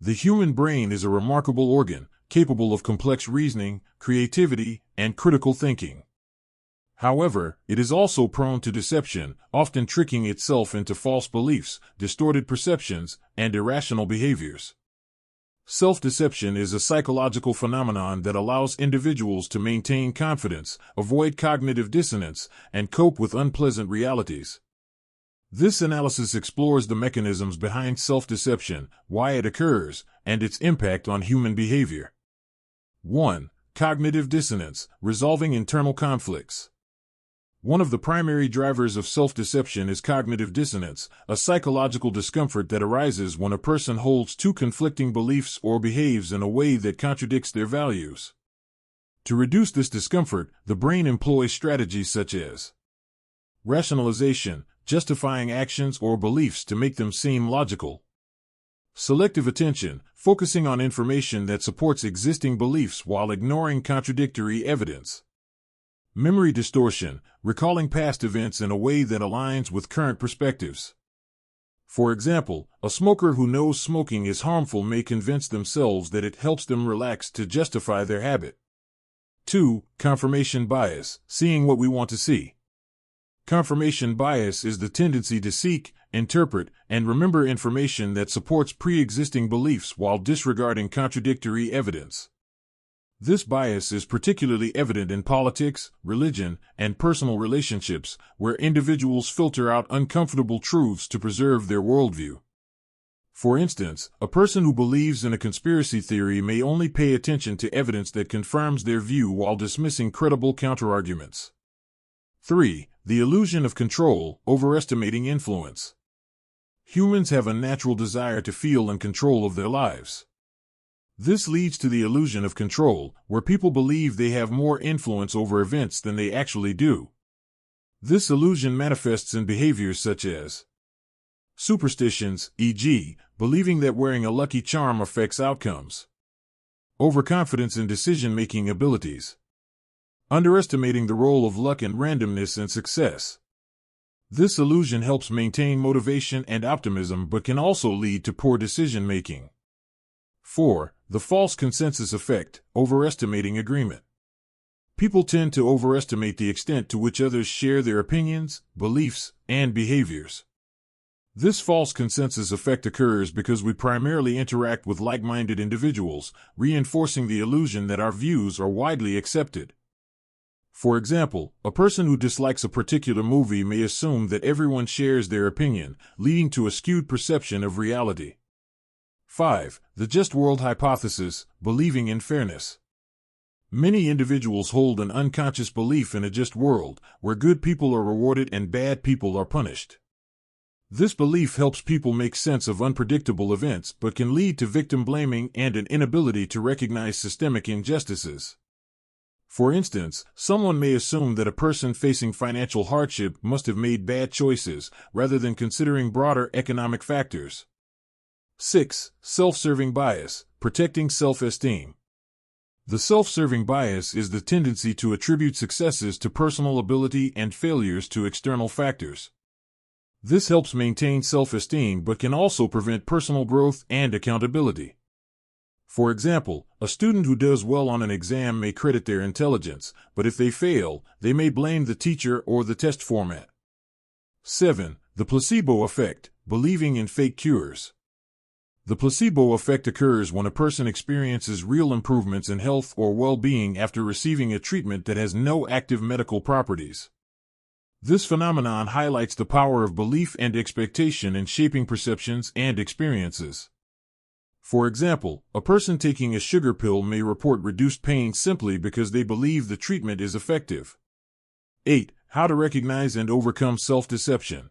The human brain is a remarkable organ, capable of complex reasoning, creativity, and critical thinking. However, it is also prone to deception, often tricking itself into false beliefs, distorted perceptions, and irrational behaviors. Self-deception is a psychological phenomenon that allows individuals to maintain confidence, avoid cognitive dissonance, and cope with unpleasant realities. This analysis explores the mechanisms behind self-deception, why it occurs, and its impact on human behavior. 1. Cognitive dissonance, resolving internal conflicts. One of the primary drivers of self-deception is cognitive dissonance, a psychological discomfort that arises when a person holds two conflicting beliefs or behaves in a way that contradicts their values. To reduce this discomfort, the brain employs strategies such as rationalization, justifying actions or beliefs to make them seem logical. Selective attention, focusing on information that supports existing beliefs while ignoring contradictory evidence. Memory distortion, recalling past events in a way that aligns with current perspectives. For example, a smoker who knows smoking is harmful may convince themselves that it helps them relax to justify their habit. 2. Confirmation bias, seeing what we want to see. Confirmation bias is the tendency to seek, interpret, and remember information that supports pre-existing beliefs while disregarding contradictory evidence. This bias is particularly evident in politics, religion, and personal relationships, where individuals filter out uncomfortable truths to preserve their worldview. For instance, a person who believes in a conspiracy theory may only pay attention to evidence that confirms their view while dismissing credible counterarguments. 3. The illusion of control, overestimating influence. Humans have a natural desire to feel in control of their lives. This leads to the illusion of control, where people believe they have more influence over events than they actually do. This illusion manifests in behaviors such as superstitions, e.g., believing that wearing a lucky charm affects outcomes. Overconfidence in decision-making abilities. Underestimating the role of luck and randomness in success. This illusion helps maintain motivation and optimism but can also lead to poor decision-making. 4. The false consensus effect, overestimating agreement. People tend to overestimate the extent to which others share their opinions, beliefs, and behaviors. This false consensus effect occurs because we primarily interact with like-minded individuals, reinforcing the illusion that our views are widely accepted. For example, a person who dislikes a particular movie may assume that everyone shares their opinion, leading to a skewed perception of reality. 5. The just world hypothesis, believing in fairness. Many individuals hold an unconscious belief in a just world, where good people are rewarded and bad people are punished. This belief helps people make sense of unpredictable events but can lead to victim blaming and an inability to recognize systemic injustices. For instance, someone may assume that a person facing financial hardship must have made bad choices, rather than considering broader economic factors. 6. Self-serving bias, protecting self-esteem. The self-serving bias is the tendency to attribute successes to personal ability and failures to external factors. This helps maintain self-esteem but can also prevent personal growth and accountability. For example, a student who does well on an exam may credit their intelligence, but if they fail, they may blame the teacher or the test format. 7. The placebo effect, believing in fake cures. The placebo effect occurs when a person experiences real improvements in health or well-being after receiving a treatment that has no active medical properties. This phenomenon highlights the power of belief and expectation in shaping perceptions and experiences. For example, a person taking a sugar pill may report reduced pain simply because they believe the treatment is effective. 8. How to recognize and overcome self-deception.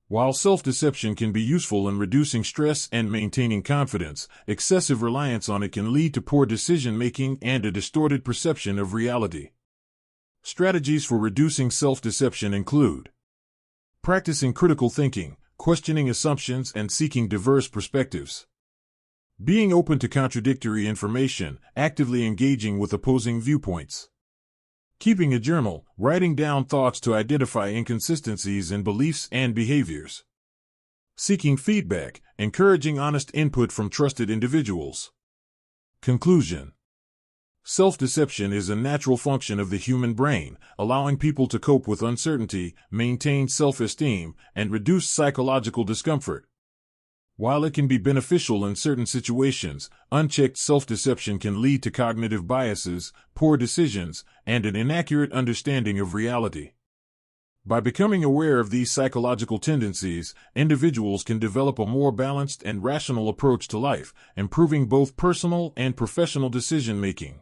While self-deception can be useful in reducing stress and maintaining confidence, excessive reliance on it can lead to poor decision-making and a distorted perception of reality. Strategies for reducing self-deception include practicing critical thinking, questioning assumptions, and seeking diverse perspectives. Being open to contradictory information, actively engaging with opposing viewpoints. Keeping a journal, writing down thoughts to identify inconsistencies in beliefs and behaviors. Seeking feedback, encouraging honest input from trusted individuals. Conclusion. Self-deception is a natural function of the human brain, allowing people to cope with uncertainty, maintain self-esteem, and reduce psychological discomfort. While it can be beneficial in certain situations, unchecked self-deception can lead to cognitive biases, poor decisions, and an inaccurate understanding of reality. By becoming aware of these psychological tendencies, individuals can develop a more balanced and rational approach to life, improving both personal and professional decision-making.